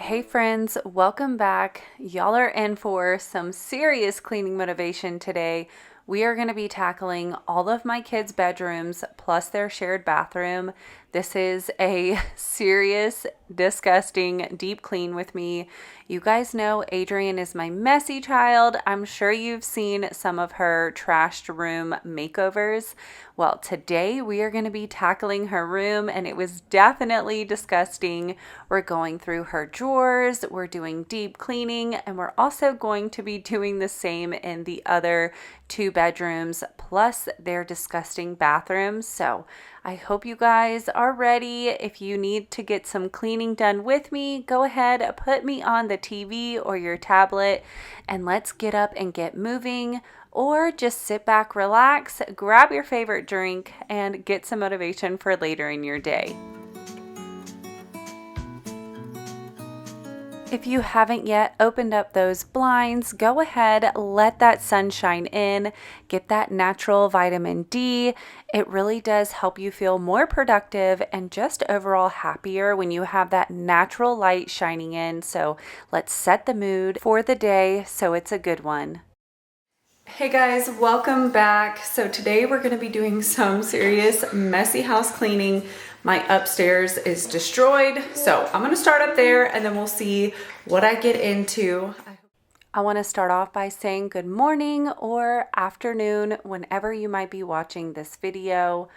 Hey friends, welcome back. Y'all are in for some serious cleaning motivation today. We are going to be tackling all of my kids' bedrooms plus their shared bathroom. This is a serious, disgusting, deep clean with me. You guys know Adrian is my messy child. I'm sure you've seen some of her trashed room makeovers. Well, today we are going to be tackling her room, and it was definitely disgusting. We're going through her drawers, we're doing deep cleaning, and we're also going to be doing the same in the other two bedrooms plus their disgusting bathrooms. So I hope you guys are ready. If you need to get some cleaning done with me, go ahead, put me on the TV or your tablet, and let's get up and get moving. Or just sit back, relax, grab your favorite drink, and get some motivation for later in your day. If you haven't yet opened up those blinds, go ahead, let that sunshine in, get that natural vitamin D. It really does help you feel more productive and just overall happier when you have that natural light shining in. So let's set the mood for the day so it's a good one. Hey guys, welcome back. So today we're going to be doing some serious messy house cleaning. My upstairs is destroyed, so I'm going to start up there and then we'll see what I get into. I want to start off by saying good morning or afternoon whenever you might be watching this video.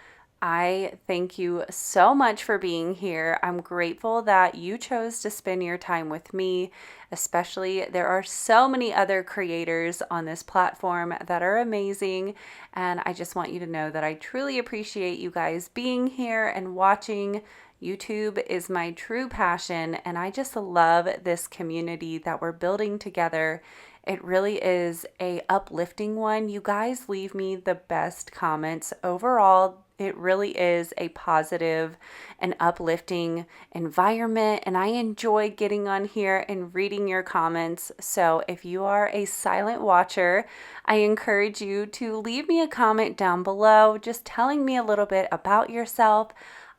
I thank you so much for being here. I'm grateful that you chose to spend your time with me, especially there are so many other creators on this platform that are amazing, and I just want you to know that I truly appreciate you guys being here and watching. YouTube is my true passion, and I just love this community that we're building together. It really is a uplifting one. You guys leave me the best comments overall. It really is a positive and uplifting environment, and I enjoy getting on here and reading your comments. So if you are a silent watcher, I encourage you to leave me a comment down below, just telling me a little bit about yourself.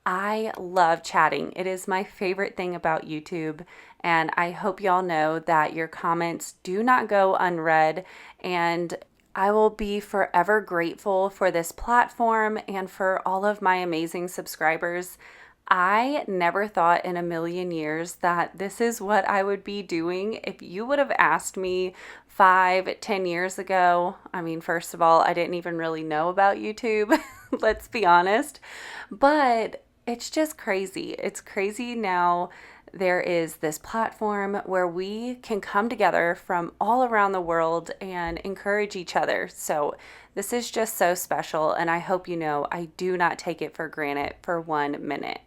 I love chatting. It is my favorite thing about YouTube, and I hope y'all know that your comments do not go unread, and I will be forever grateful for this platform and for all of my amazing subscribers. I never thought in a million years that this is what I would be doing. If you would have asked me 5-10 years ago, I mean, first of all, I didn't even really know about YouTube, let's be honest, but it's just crazy. It's crazy now. There is this platform where we can come together from all around the world and encourage each other. So this is just so special, and I hope you know I do not take it for granted for 1 minute.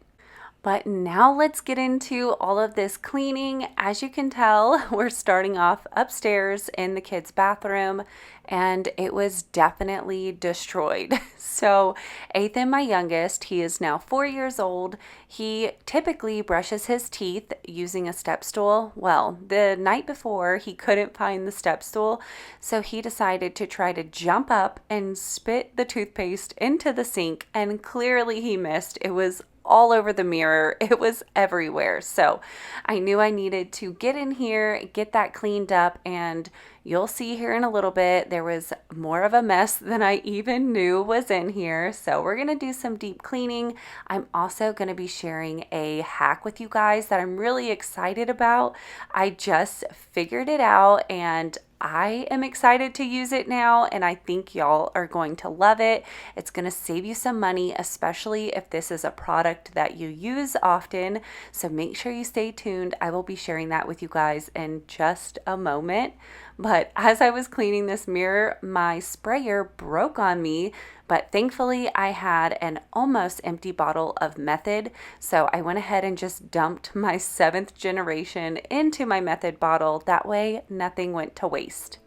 But now let's get into all of this cleaning. As you can tell, we're starting off upstairs in the kids' bathroom, and it was definitely destroyed. So Ethan, my youngest, he is now 4 years old. He typically brushes his teeth using a step stool. Well, the night before, he couldn't find the step stool, so he decided to try to jump up and spit the toothpaste into the sink, and clearly he missed. It was all over the mirror. It was everywhere. So I knew I needed to get in here, get that cleaned up, and you'll see here in a little bit, there was more of a mess than I even knew was in here. So we're going to do some deep cleaning. I'm also going to be sharing a hack with you guys that I'm really excited about. I just figured it out, and I am excited to use it now, and I think y'all are going to love it. It's going to save you some money, especially if this is a product that you use often. So make sure you stay tuned. I will be sharing that with you guys in just a moment. But as I was cleaning this mirror, my sprayer broke on me, but thankfully I had an almost empty bottle of Method, so I went ahead and just dumped my 7th generation into my Method bottle. That way nothing went to waste.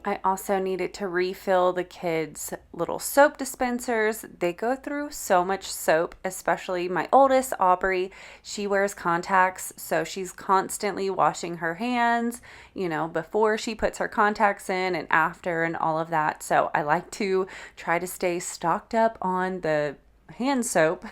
I also needed to refill the kids' little soap dispensers. They go through so much soap, especially my oldest, Aubrey. She wears contacts, so she's constantly washing her hands, before she puts her contacts in and after and all of that. So I like to try to stay stocked up on the hand soap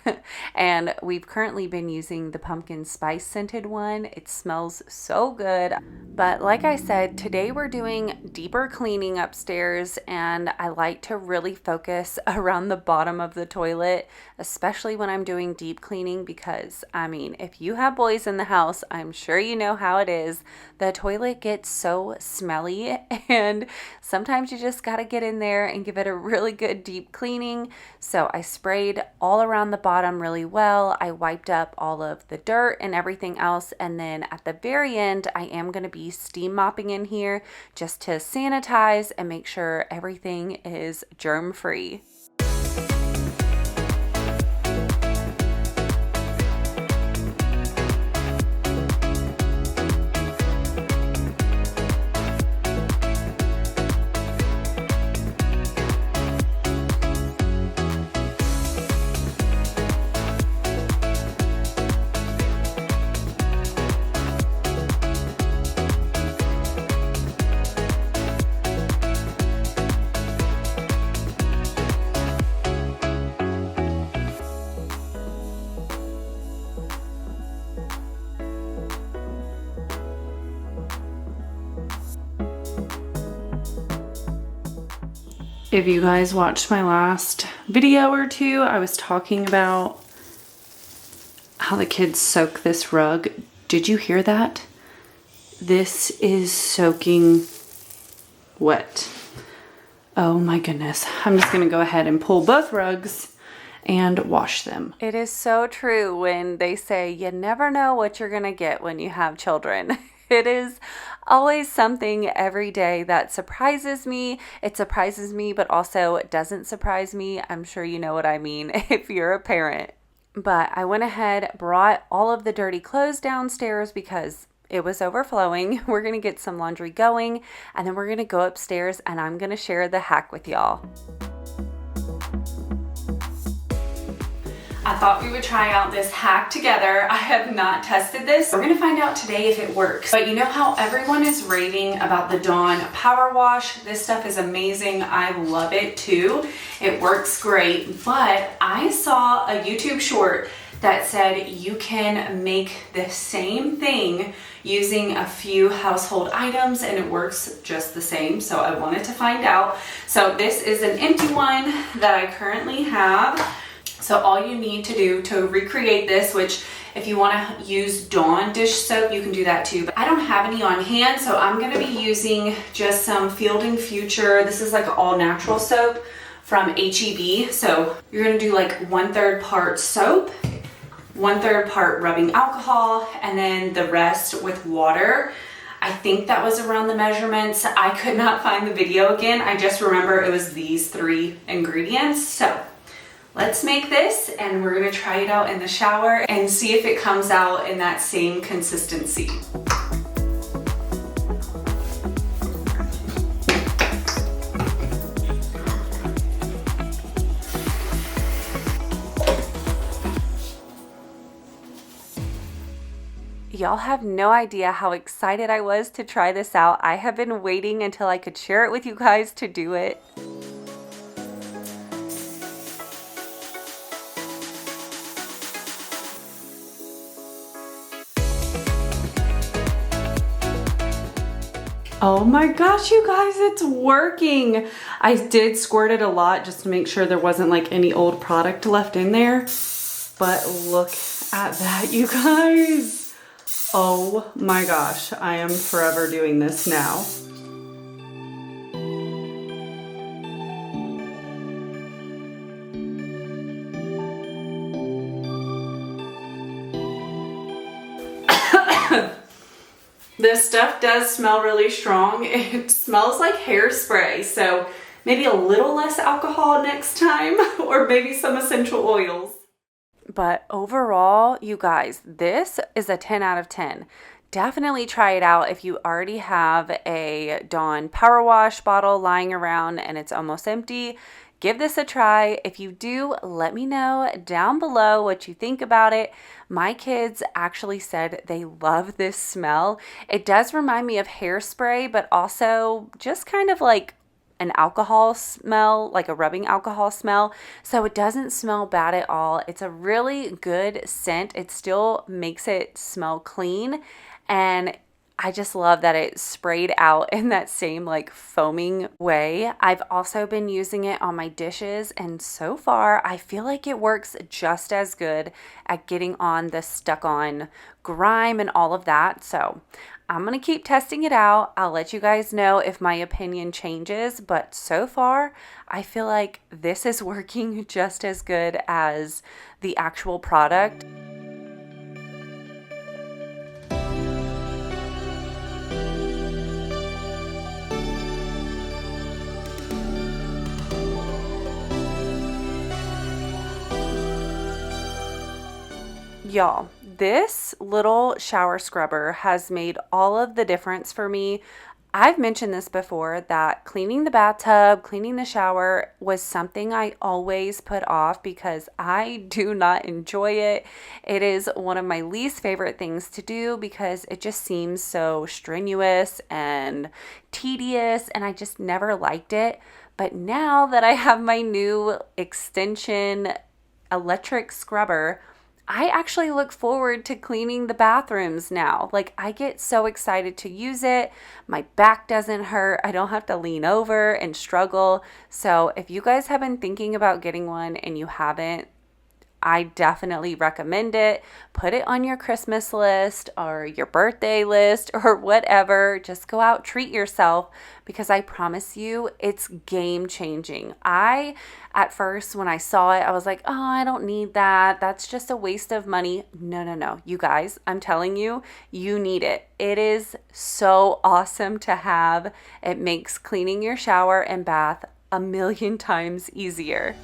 and we've currently been using the pumpkin spice scented one. It smells so good. But like I said, today we're doing deeper cleaning upstairs, and I like to really focus around the bottom of the toilet, especially when I'm doing deep cleaning, because if you have boys in the house, I'm sure you know how it is. The toilet gets so smelly, and sometimes you just gotta get in there and give it a really good deep cleaning. So I sprayed all around the bottom really well. I wiped up all of the dirt and everything else, and then at the very end I am going to be steam mopping in here just to sanitize and make sure everything is germ free. If you guys watched my last video or two, I was talking about how the kids soak this rug. Did you hear that? This is soaking wet. Oh my goodness. I'm just gonna go ahead and pull both rugs and wash them. It is so true when they say you never know what you're gonna get when you have children. It is always something every day that surprises me. It surprises me, but also doesn't surprise me. I'm sure you know what I mean if you're a parent. But I went ahead, brought all of the dirty clothes downstairs because it was overflowing. We're going to get some laundry going, and then we're going to go upstairs and I'm going to share the hack with y'all. I thought we would try out this hack together. I have not tested this. We're gonna find out today if it works. But you know how everyone is raving about the Dawn Power Wash? This stuff is amazing. I love it too. It works great. But I saw a YouTube short that said you can make the same thing using a few household items and it works just the same. So I wanted to find out. So this is an empty one that I currently have. So all you need to do to recreate this, which if you want to use Dawn dish soap, you can do that too. But I don't have any on hand, so I'm going to be using just some Field & Future. This is like all natural soap from HEB. So you're going to do like 1/3 part soap, 1/3 part rubbing alcohol, and then the rest with water. I think that was around the measurements. I could not find the video again. I just remember it was these 3 ingredients. So let's make this, and we're gonna try it out in the shower and see if it comes out in that same consistency. Y'all have no idea how excited I was to try this out. I have been waiting until I could share it with you guys to do it. Oh my gosh, you guys, it's working. I did squirt it a lot just to make sure there wasn't like any old product left in there. But look at that, you guys. Oh my gosh, I am forever doing this now. This stuff does smell really strong. It smells like hairspray, so maybe a little less alcohol next time, or maybe some essential oils. But overall, you guys, this is a 10 out of 10. definitely try it out if you already have a Dawn Power Wash bottle lying around and it's almost empty. Give this a try. If you do, let me know down below what you think about it. My kids actually said they love this smell. It does remind me of hairspray, but also just kind of like an alcohol smell, like a rubbing alcohol smell. So it doesn't smell bad at all. It's a really good scent. It still makes it smell clean. And I just love that it sprayed out in that same like foaming way. I've also been using it on my dishes, and so far I feel like it works just as good at getting on the stuck on grime and all of that. So I'm going to keep testing it out. I'll let you guys know if my opinion changes, but so far I feel like this is working just as good as the actual product. Y'all, this little shower scrubber has made all of the difference for me. I've mentioned this before that cleaning the bathtub, cleaning the shower was something I always put off because I do not enjoy it. It is one of my least favorite things to do because it just seems so strenuous and tedious, and I just never liked it. But now that I have my new extension electric scrubber, I actually look forward to cleaning the bathrooms now. Like, I get so excited to use it. My back doesn't hurt. I don't have to lean over and struggle. So if you guys have been thinking about getting one and you haven't, I definitely recommend it. Put it on your Christmas list or your birthday list or whatever. Just go out, treat yourself, because I promise you it's game changing. At first, when I saw it, I was like, oh, I don't need that. That's just a waste of money. No. You guys, I'm telling you, you need it. It is so awesome to have. It makes cleaning your shower and bath a million times easier.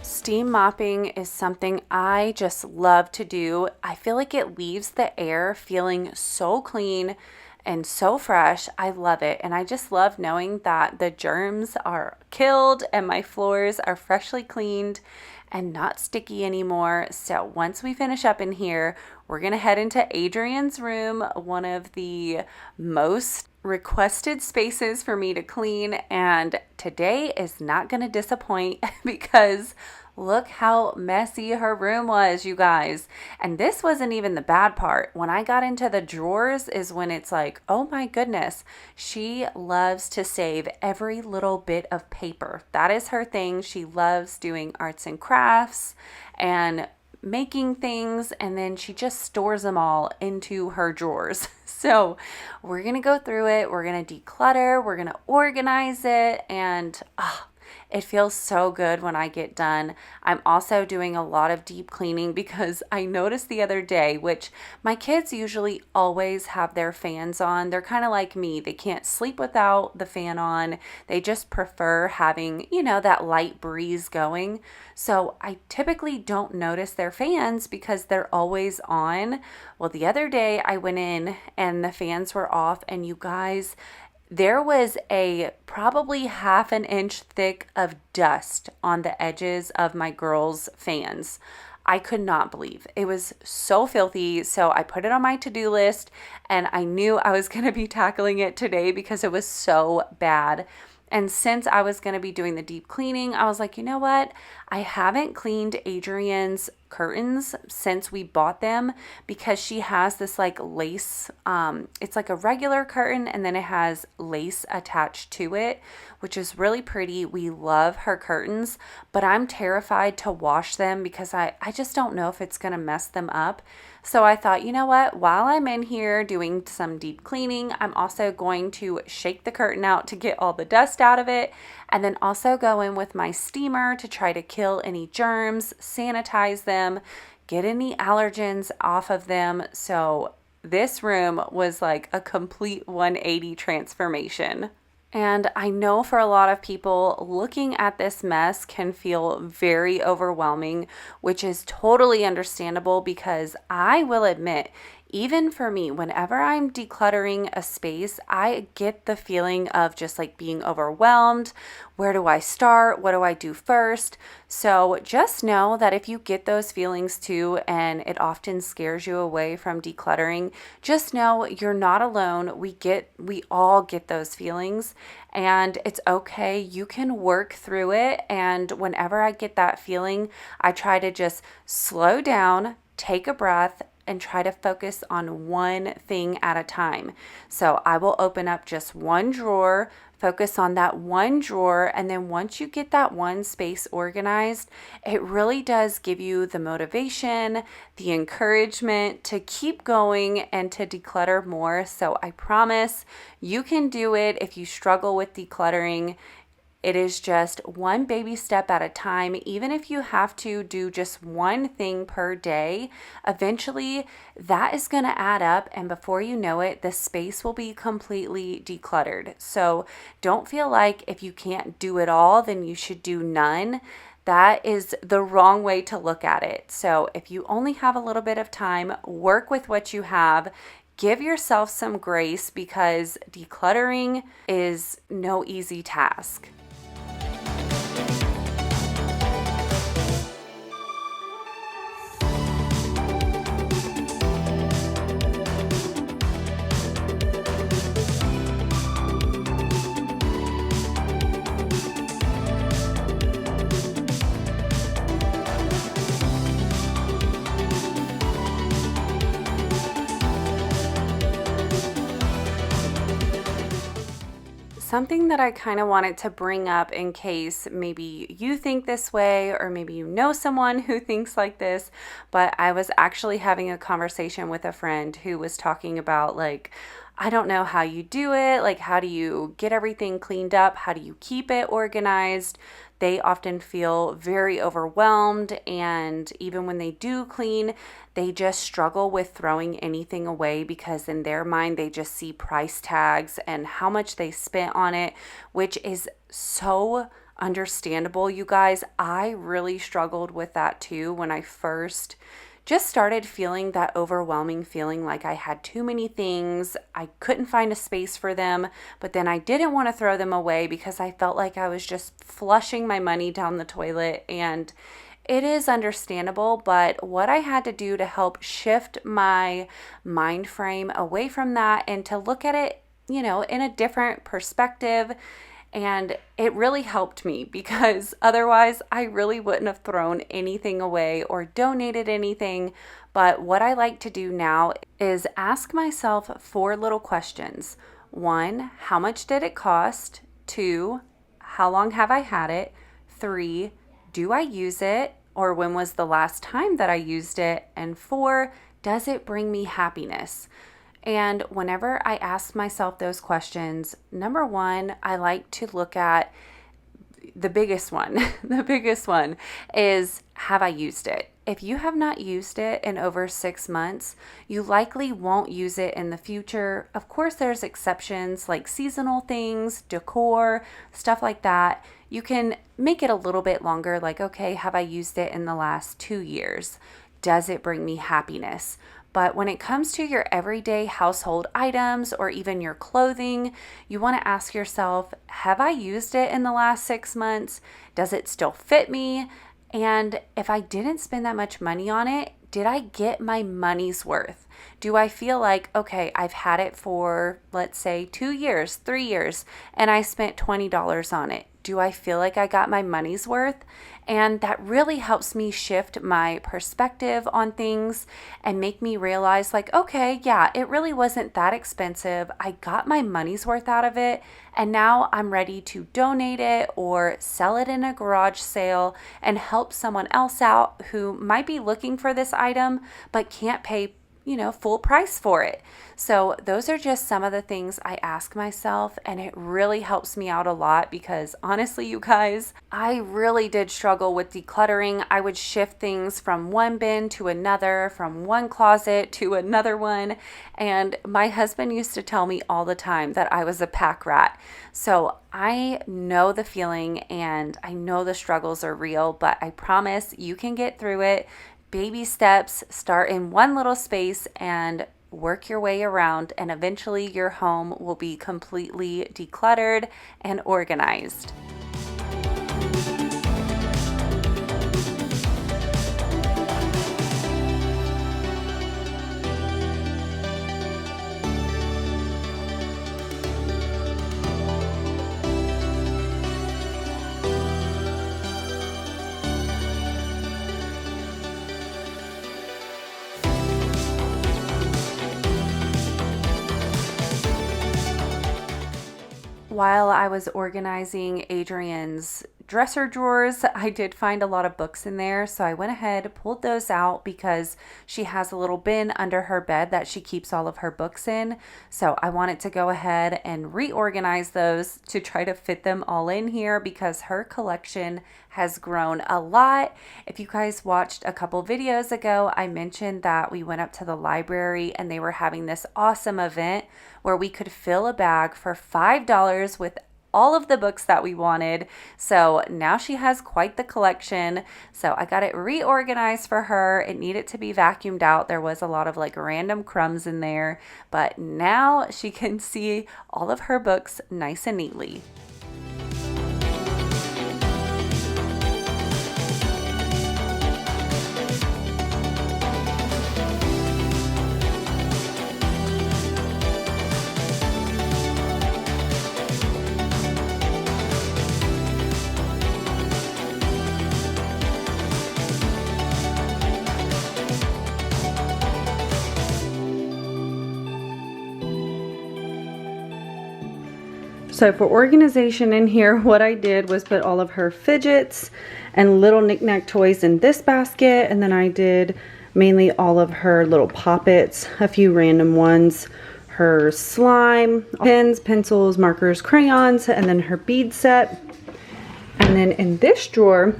Steam mopping is something I just love to do. I feel like it leaves the air feeling so clean and so fresh. I love it. And I just love knowing that the germs are killed and my floors are freshly cleaned and not sticky anymore. So once we finish up in here, we're going to head into Adrian's room, one of the most requested spaces for me to clean. And today is not going to disappoint because look how messy her room was, you guys. And this wasn't even the bad part. When I got into the drawers is when it's like, oh my goodness, she loves to save every little bit of paper. That is her thing. She loves doing arts and crafts and making things, and then she just stores them all into her drawers. So we're going to go through it. We're going to declutter. We're going to organize it. And it feels so good when I get done. I'm also doing a lot of deep cleaning because I noticed the other day, which my kids usually always have their fans on. They're kind of like me. They can't sleep without the fan on. They just prefer having, that light breeze going. So I typically don't notice their fans because they're always on. Well, the other day I went in and the fans were off, and you guys, there was a probably half an inch thick of dust on the edges of my girls' fans. I could not believe. It was so filthy. So I put it on my to-do list, and I knew I was going to be tackling it today because it was so bad. And since I was going to be doing the deep cleaning, I was like, you know what? I haven't cleaned Adrian's curtains since we bought them because she has this like lace, it's like a regular curtain and then it has lace attached to it, which is really pretty. We love her curtains, but I'm terrified to wash them because I just don't know if it's going to mess them up. So I thought, you know what, while I'm in here doing some deep cleaning, I'm also going to shake the curtain out to get all the dust out of it, and then also go in with my steamer to try to kill any germs, sanitize them, get any allergens off of them. So this room was like a complete 180 transformation. And I know for a lot of people, looking at this mess can feel very overwhelming, which is totally understandable because I will admit, even for me, whenever I'm decluttering a space, I get the feeling of just like being overwhelmed. Where do I start? What do I do first? So just know that if you get those feelings too, and it often scares you away from decluttering, just know you're not alone. We all get those feelings, and it's okay. You can work through it. And whenever I get that feeling, I try to just slow down, take a breath, and try to focus on one thing at a time. So I will open up just one drawer, focus on that one drawer, and then once you get that one space organized, it really does give you the motivation, the encouragement to keep going and to declutter more. So I promise you can do it if you struggle with decluttering. It is just one baby step at a time. Even if you have to do just one thing per day, eventually that is going to add up. And before you know it, the space will be completely decluttered. So don't feel like if you can't do it all, then you should do none. That is the wrong way to look at it. So if you only have a little bit of time, work with what you have. Give yourself some grace because decluttering is no easy task. Something that I kind of wanted to bring up in case maybe you think this way or maybe you know someone who thinks like this, but I was actually having a conversation with a friend who was talking about like, I don't know how you do it. Like, how do you get everything cleaned up? How do you keep it organized? They often feel very overwhelmed, and even when they do clean, they just struggle with throwing anything away because in their mind, they just see price tags and how much they spent on it, which is so understandable, you guys. I really struggled with that too when I first just started feeling that overwhelming feeling like I had too many things. I couldn't find a space for them, but then I didn't want to throw them away because I felt like I was just flushing my money down the toilet. And it is understandable, but what I had to do to help shift my mind frame away from that and to look at it, in a different perspective. And it really helped me because otherwise I really wouldn't have thrown anything away or donated anything. But what I like to do now is ask myself 4 little questions. 1, how much did it cost? 2, how long have I had it? 3, do I use it? Or when was the last time that I used it? And 4, does it bring me happiness? And whenever I ask myself those questions, number 1, I like to look at the biggest one. The biggest one is, have I used it? If you have not used it in over 6 months, you likely won't use it in the future. Of course, there's exceptions like seasonal things, decor, stuff like that. You can make it a little bit longer, like, okay, have I used it in the last 2 years? Does it bring me happiness? But when it comes to your everyday household items or even your clothing, you want to ask yourself, have I used it in the last 6 months? Does it still fit me? And if I didn't spend that much money on it, did I get my money's worth? Do I feel like, okay, I've had it for, let's say, 2 years, 3 years, and I spent $20 on it? Do I feel like I got my money's worth? And that really helps me shift my perspective on things and make me realize, like, okay, yeah, it really wasn't that expensive. I got my money's worth out of it. And now I'm ready to donate it or sell it in a garage sale and help someone else out who might be looking for this item but can't pay full price for it. So those are just some of the things I ask myself, and it really helps me out a lot because honestly, you guys, I really did struggle with decluttering. I would shift things from one bin to another, from one closet to another one. And my husband used to tell me all the time that I was a pack rat. So I know the feeling and I know the struggles are real, but I promise you can get through it. Baby steps, start in one little space and work your way around, and eventually your home will be completely decluttered and organized. While I was organizing Adrian's dresser drawers, I did find a lot of books in there. So I went ahead, pulled those out because she has a little bin under her bed that she keeps all of her books in. So I wanted to go ahead and reorganize those to try to fit them all in here because her collection has grown a lot. If you guys watched a couple videos ago, I mentioned that we went up to the library and they were having this awesome event where we could fill a bag for $5 with all of the books that we wanted. So now she has quite the collection. So I got it reorganized for her. It needed to be vacuumed out. There was a lot of like random crumbs in there, but now she can see all of her books nice and neatly. So for organization in here, what I did was put all of her fidgets and little knick-knack toys in this basket, and then I did mainly all of her little poppets, a few random ones, her slime, pens, pencils, markers, crayons, and then her bead set. And then in this drawer,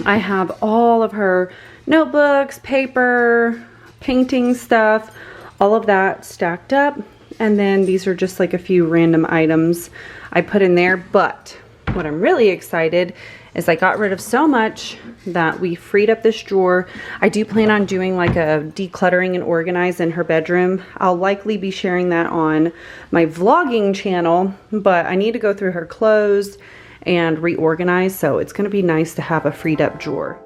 I have all of her notebooks, paper, painting stuff, all of that stacked up. And then these are just like a few random items I put in there. But what I'm really excited is I got rid of so much that we freed up this drawer. I do plan on doing like a decluttering and organize in her bedroom. I'll likely be sharing that on my vlogging channel, but I need to go through her clothes and reorganize. So it's going to be nice to have a freed up drawer.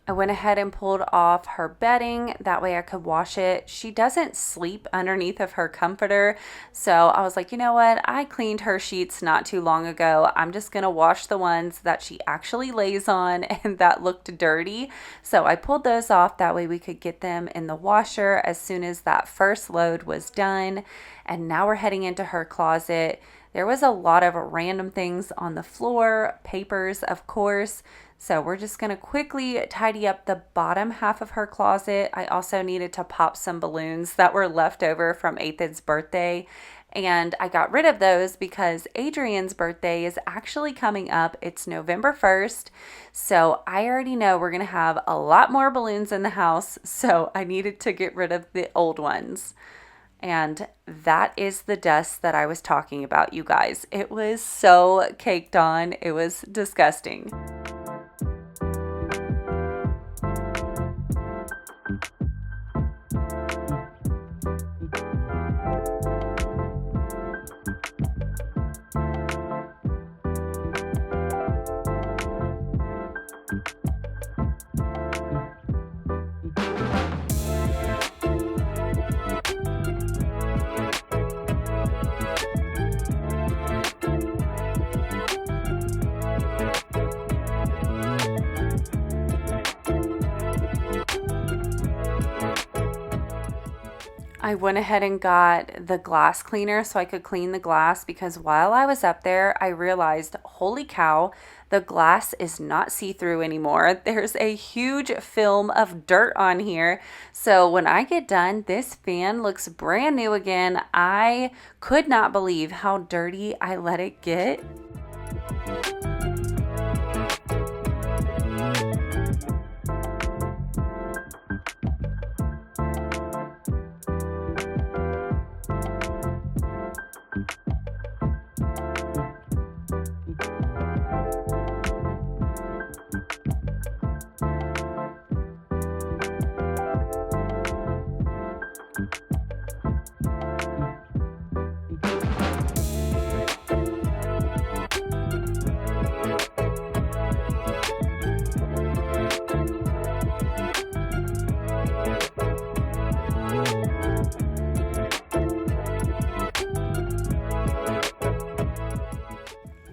I went ahead and pulled off her bedding. That way I could wash it. She doesn't sleep underneath of her comforter. So I was like, you know what? I cleaned her sheets not too long ago. I'm just going to wash the ones that she actually lays on and that looked dirty. So I pulled those off. That way we could get them in the washer as soon as that first load was done. And now we're heading into her closet. There was a lot of random things on the floor, papers, of course. So we're just going to quickly tidy up the bottom half of her closet. I also needed to pop some balloons that were left over from Ethan's birthday. And I got rid of those because Adrian's birthday is actually coming up. It's November 1st. So I already know we're going to have a lot more balloons in the house. So I needed to get rid of the old ones. And that is the dust that I was talking about, you guys. It was so caked on. It was disgusting. I went ahead and got the glass cleaner so I could clean the glass, because while I was up there, I realized, holy cow, the glass is not see-through anymore. There's a huge film of dirt on here. So when I get done, this fan looks brand new again. I could not believe how dirty I let it get.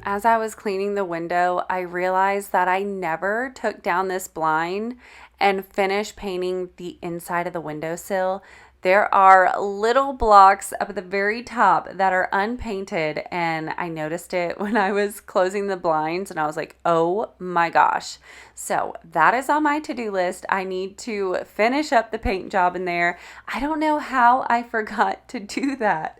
As I was cleaning the window, I realized that I never took down this blind and finished painting the inside of the windowsill. There are little blocks up at the very top that are unpainted, and I noticed it when I was closing the blinds, and I was like, oh my gosh. So that is on my to-do list. I need to finish up the paint job in there. I don't know how I forgot to do that.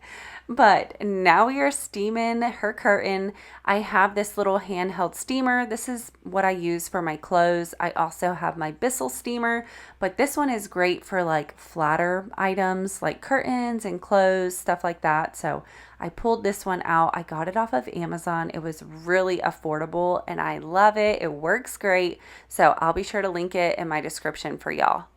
But now we are steaming her curtain. I have this little handheld steamer. This is what I use for my clothes. I also have my Bissell steamer, but this one is great for like flatter items like curtains and clothes, stuff like that. So I pulled this one out. I got it off of Amazon. It was really affordable and I love it. It works great. So I'll be sure to link it in my description for y'all.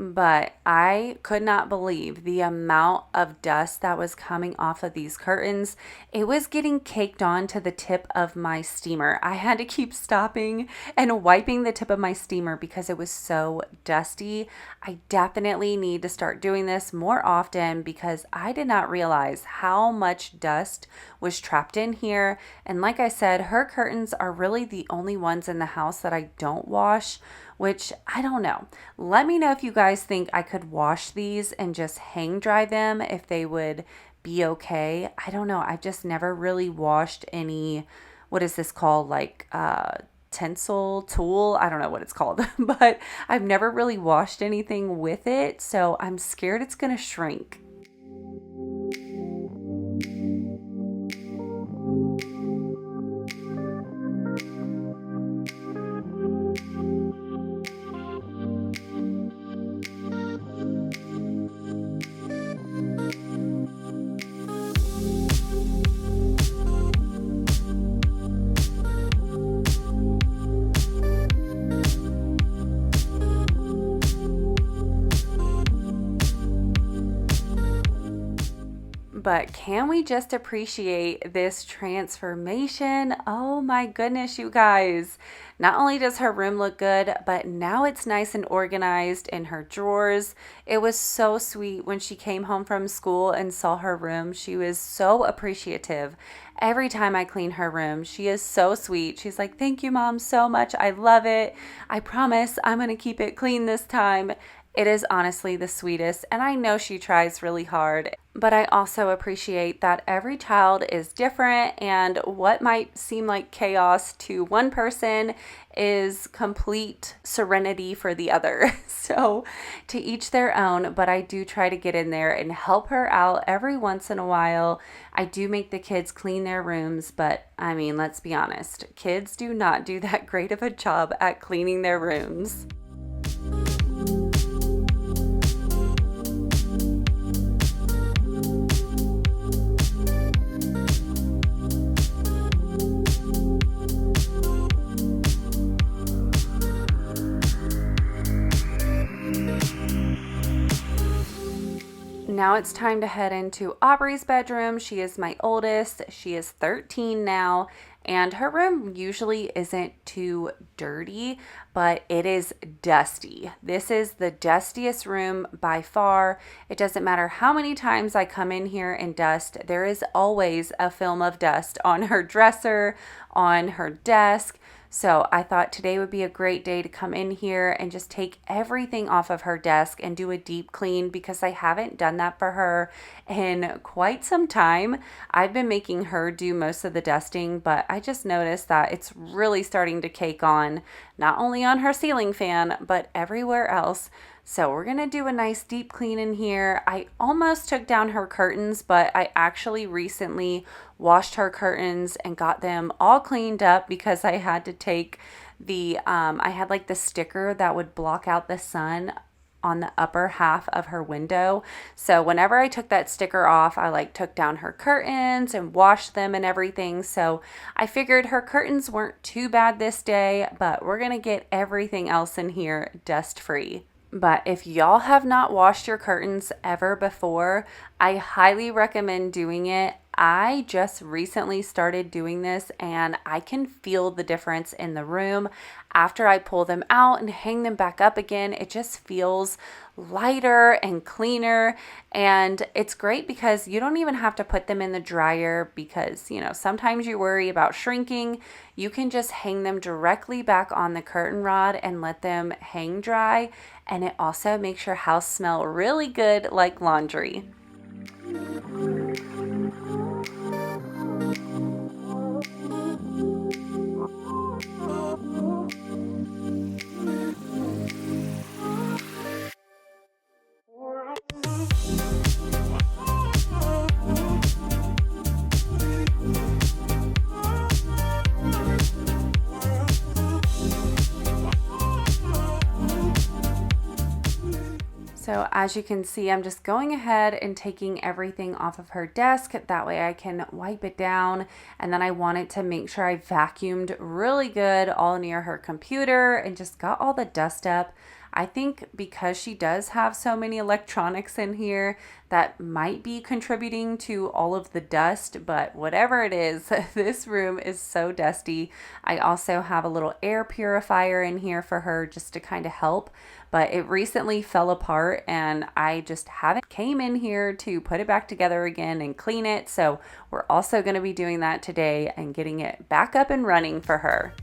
But I could not believe the amount of dust that was coming off of these curtains. It was getting caked on to the tip of my steamer. I had to keep stopping and wiping the tip of my steamer because it was so dusty. I definitely need to start doing this more often because I did not realize how much dust was trapped in here. And like I said, her curtains are really the only ones in the house that I don't wash, which I don't know. Let me know if you guys think I could wash these and just hang dry them, if they would be okay. I don't know. I've just never really washed any, what is this called? Like tensile tool? I don't know what it's called, but I've never really washed anything with it. So I'm scared it's going to shrink. But can we just appreciate this transformation? Oh my goodness, you guys. Not only does her room look good, but now it's nice and organized in her drawers. It was so sweet when she came home from school and saw her room. She was so appreciative. Every time I clean her room, she is so sweet. She's like, thank you, Mom, so much. I love it. I promise I'm going to keep it clean this time. It is honestly the sweetest, and I know she tries really hard, but I also appreciate that every child is different, and what might seem like chaos to one person is complete serenity for the other. So to each their own, but I do try to get in there and help her out every once in a while. I do make the kids clean their rooms, but I mean, let's be honest, kids do not do that great of a job at cleaning their rooms. Now it's time to head into Aubrey's bedroom. She is my oldest. She is 13 now, and her room usually isn't too dirty, but it is dusty. This is the dustiest room by far. It doesn't matter how many times I come in here and dust, there is always a film of dust on her dresser, on her desk. So I thought today would be a great day to come in here and just take everything off of her desk and do a deep clean, because I haven't done that for her in quite some time. I've been making her do most of the dusting, but I just noticed that it's really starting to cake on, not only on her ceiling fan, but everywhere else. So we're going to do a nice deep clean in here. I almost took down her curtains, but I actually recently washed her curtains and got them all cleaned up, because I had to take I had like the sticker that would block out the sun on the upper half of her window. So whenever I took that sticker off, I like took down her curtains and washed them and everything. So I figured her curtains weren't too bad this day, but we're going to get everything else in here dust free. But if y'all have not washed your curtains ever before, I highly recommend doing it. I just recently started doing this, and I can feel the difference in the room. After I pull them out and hang them back up again, it just feels lighter and cleaner. And it's great because you don't even have to put them in the dryer, because, sometimes you worry about shrinking. You can just hang them directly back on the curtain rod and let them hang dry. And it also makes your house smell really good, like laundry. So as you can see, I'm just going ahead and taking everything off of her desk. That way I can wipe it down. And then I wanted to make sure I vacuumed really good all near her computer and just got all the dust up. I think because she does have so many electronics in here, that might be contributing to all of the dust, but whatever it is, this room is so dusty. I also have a little air purifier in here for her just to kind of help, but it recently fell apart and I just haven't came in here to put it back together again and clean it. So we're also going to be doing that today and getting it back up and running for her.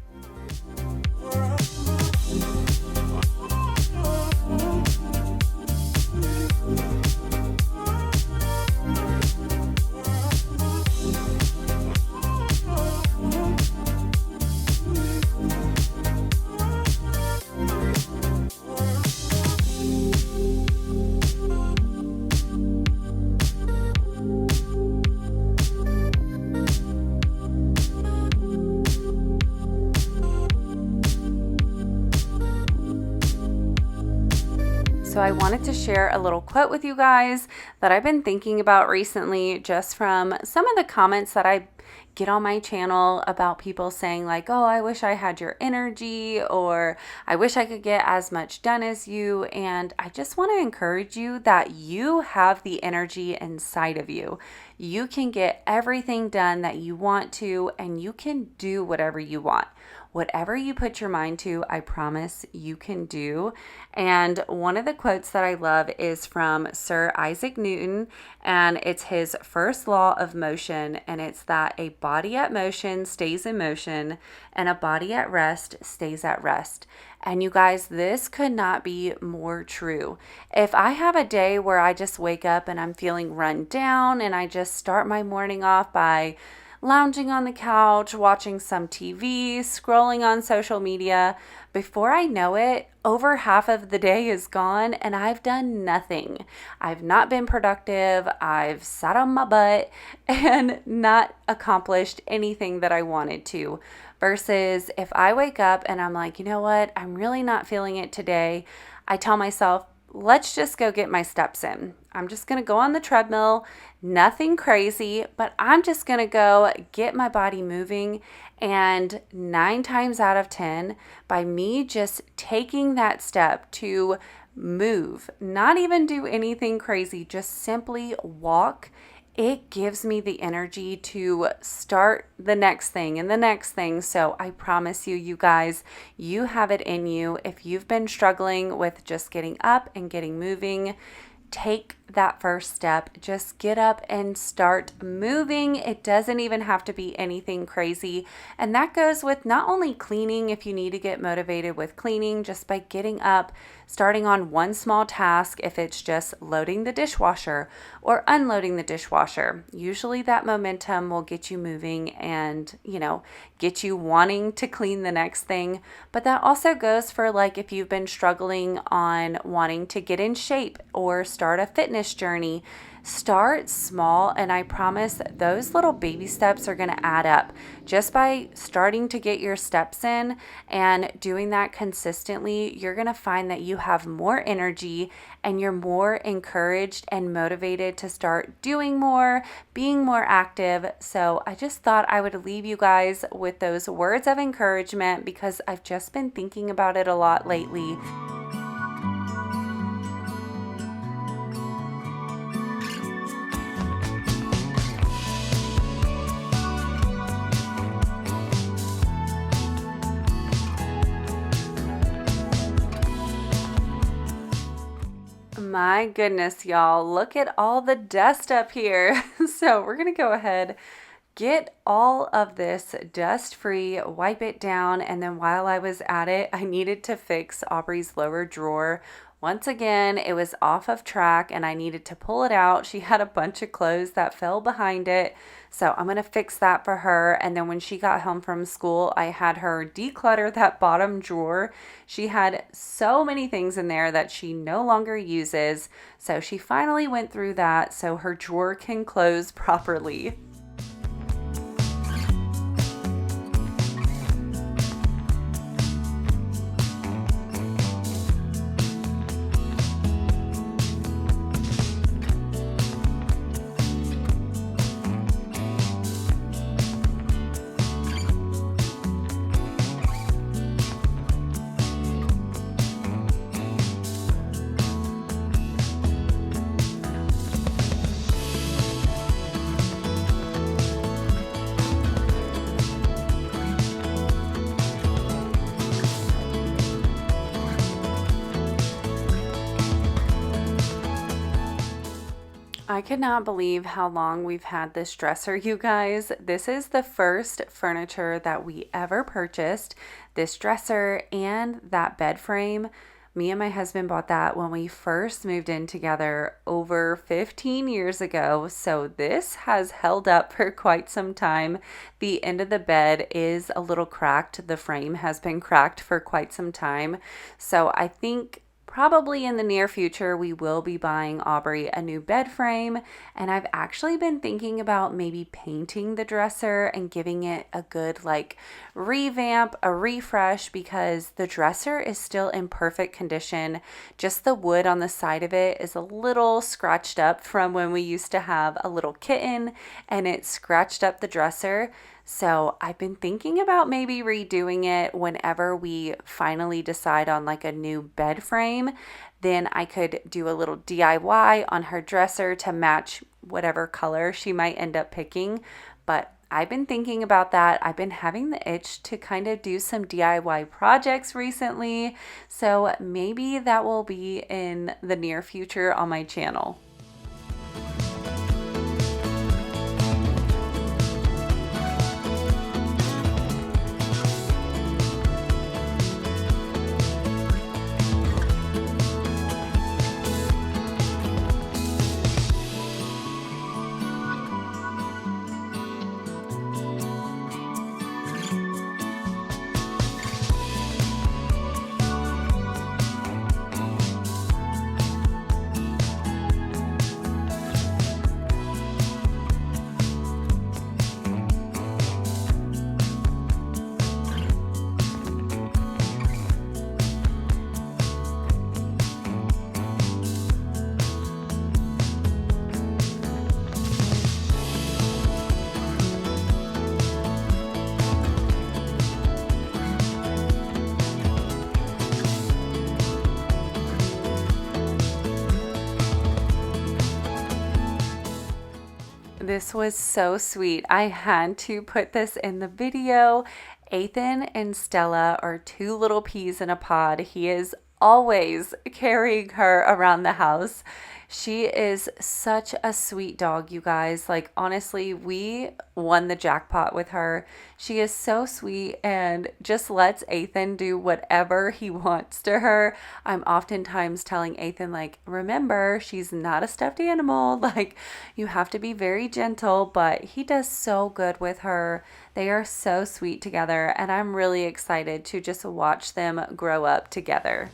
So I wanted to share a little quote with you guys that I've been thinking about recently, just from some of the comments that I get on my channel about people saying like, oh, I wish I had your energy, or I wish I could get as much done as you. And I just want to encourage you that you have the energy inside of you. You can get everything done that you want to, and you can do whatever you want. Whatever you put your mind to, I promise you can do. And one of the quotes that I love is from Sir Isaac Newton, and it's his first law of motion, and it's that a body at motion stays in motion, and a body at rest stays at rest. And you guys, this could not be more true. If I have a day where I just wake up and I'm feeling run down, and I just start my morning off by lounging on the couch, watching some TV, scrolling on social media, before I know it, over half of the day is gone and I've done nothing. I've not been productive. I've sat on my butt and not accomplished anything that I wanted to. Versus if I wake up and I'm like, you know what, I'm really not feeling it today, I tell myself, let's just go get my steps in. I'm just going to go on the treadmill, nothing crazy, but I'm just going to go get my body moving. And 9 times out of 10, by me just taking that step to move, not even do anything crazy, just simply walk, it gives me the energy to start the next thing and the next thing. So I promise you, you guys, you have it in you. If you've been struggling with just getting up and getting moving, take that first step. Just get up and start moving. It doesn't even have to be anything crazy. And that goes with not only cleaning, if you need to get motivated with cleaning, just by getting up, starting on one small task, if it's just loading the dishwasher or unloading the dishwasher. Usually that momentum will get you moving and, get you wanting to clean the next thing. But that also goes for like if you've been struggling on wanting to get in shape or start a fitness journey. Start small, and I promise those little baby steps are going to add up. Just by starting to get your steps in and doing that consistently, you're going to find that you have more energy and you're more encouraged and motivated to start doing more, being more active. So I just thought I would leave you guys with those words of encouragement because I've just been thinking about it a lot lately. My goodness, y'all, look at all the dust up here. So we're going to go ahead, get all of this dust free, wipe it down. And then while I was at it, I needed to fix Aubrey's lower drawer. Once again, it was off of track and I needed to pull it out. She had a bunch of clothes that fell behind it. So I'm going to fix that for her. And then when she got home from school, I had her declutter that bottom drawer. She had so many things in there that she no longer uses. So she finally went through that so her drawer can close properly. I could not believe how long we've had this dresser, you guys. This is the first furniture that we ever purchased. This dresser and that bed frame. Me and my husband bought that when we first moved in together over 15 years ago. So this has held up for quite some time. The end of the bed is a little cracked. The frame has been cracked for quite some time. So I think probably in the near future, we will be buying Aubrey a new bed frame, and I've actually been thinking about maybe painting the dresser and giving it a good revamp, a refresh, because the dresser is still in perfect condition. Just the wood on the side of it is a little scratched up from when we used to have a little kitten, and it scratched up the dresser. So I've been thinking about maybe redoing it whenever we finally decide on a new bed frame. Then I could do a little DIY on her dresser to match whatever color she might end up picking. But I've been thinking about that. I've been having the itch to kind of do some DIY projects recently. So maybe that will be in the near future on my channel. This was so sweet. I had to put this in the video. Ethan and Stella are two little peas in a pod. He is always carrying her around the house. She is such a sweet dog, you guys. Like, honestly, we won the jackpot with her. She is so sweet and just lets Ethan do whatever he wants to her. I'm oftentimes telling Ethan, like, remember, she's not a stuffed animal. Like, you have to be very gentle, but he does so good with her. They are so sweet together, and I'm really excited to just watch them grow up together.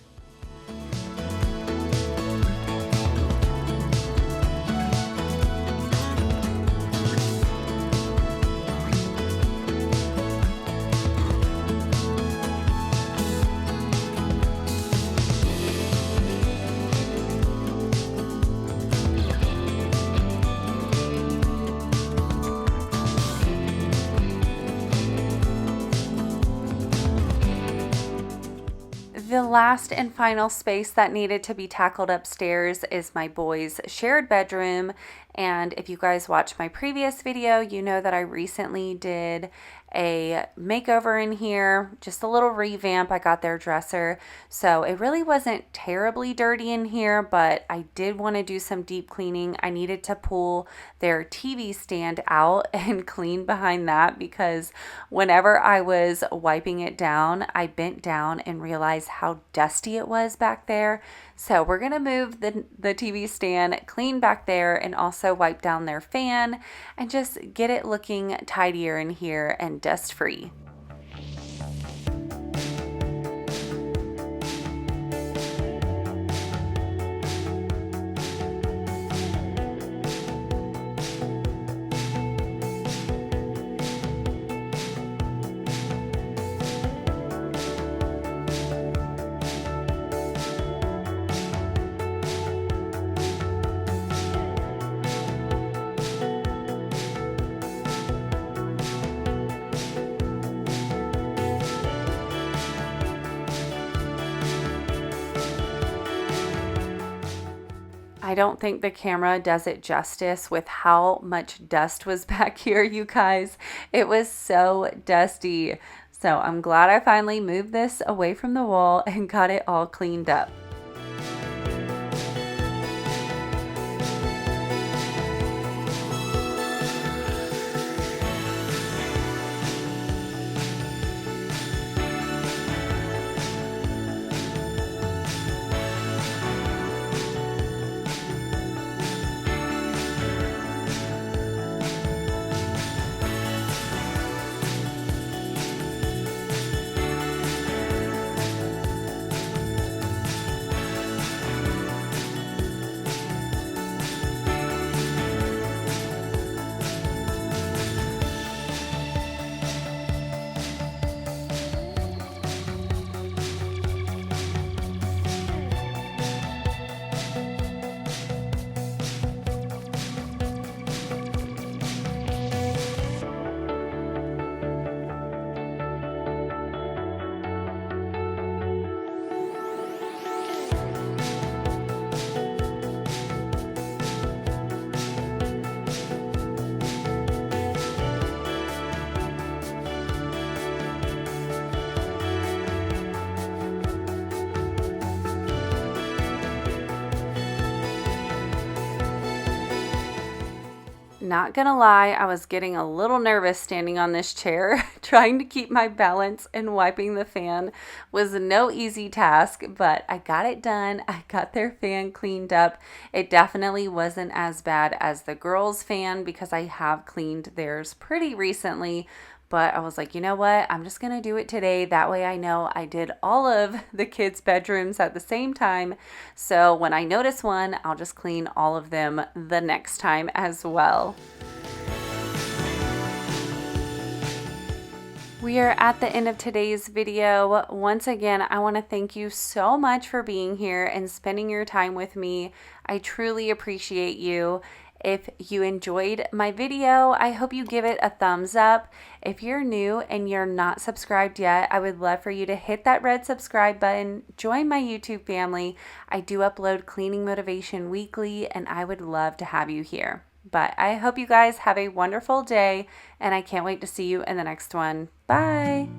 The last and final space that needed to be tackled upstairs is my boys' shared bedroom. And if you guys watched my previous video, you know that I recently did a makeover in here, just a little revamp. I got their dresser. So it really wasn't terribly dirty in here, but I did want to do some deep cleaning. I needed to pull their TV stand out and clean behind that because whenever I was wiping it down, I bent down and realized how dusty it was back there. So we're going to move the TV stand, clean back there, and also wipe down their fan and just get it looking tidier in here and dust free. I don't think the camera does it justice with how much dust was back here, you guys. It was so dusty. So I'm glad I finally moved this away from the wall and got it all cleaned up. Not gonna lie, I was getting a little nervous standing on this chair. Trying to keep my balance and wiping the fan was no easy task, but I got it done. I got their fan cleaned up. It definitely wasn't as bad as the girls' fan because I have cleaned theirs pretty recently. But I was like, you know what? I'm just going to do it today. That way I know I did all of the kids' bedrooms at the same time. So when I notice one, I'll just clean all of them the next time as well. We are at the end of today's video. Once again, I want to thank you so much for being here and spending your time with me. I truly appreciate you. If you enjoyed my video, I hope you give it a thumbs up. If you're new and you're not subscribed yet, I would love for you to hit that red subscribe button, join my YouTube family. I do upload cleaning motivation weekly, and I would love to have you here. But I hope you guys have a wonderful day, and I can't wait to see you in the next one. Bye.